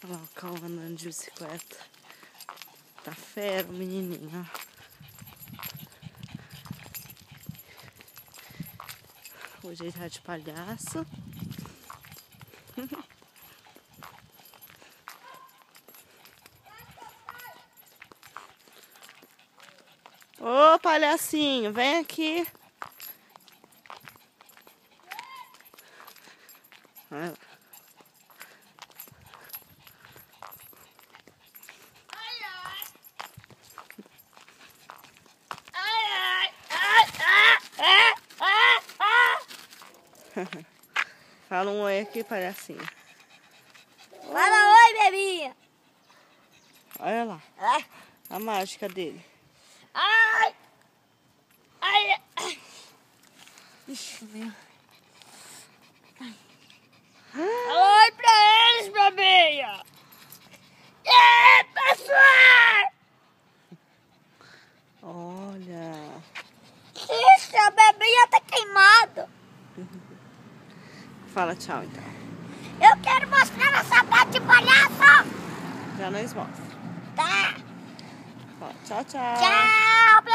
Olha lá o Cauã andando de bicicleta. Tá fera o menininho, ó. Hoje ele tá de palhaço. Ô, palhacinho, vem aqui. Olha lá. Fala um oi aqui, palhacinho. Fala oi, bebinha. Olha lá. A mágica dele. Ai! Ai! Ixi, meu. Fala oi pra eles, bebinha. É, pessoal! Olha. Ixi, a bebinha tá queimada. Fala tchau, então. Eu quero mostrar a sapato de palhaço. Já nós mostra. Tá. Fala, tchau, tchau. Tchau.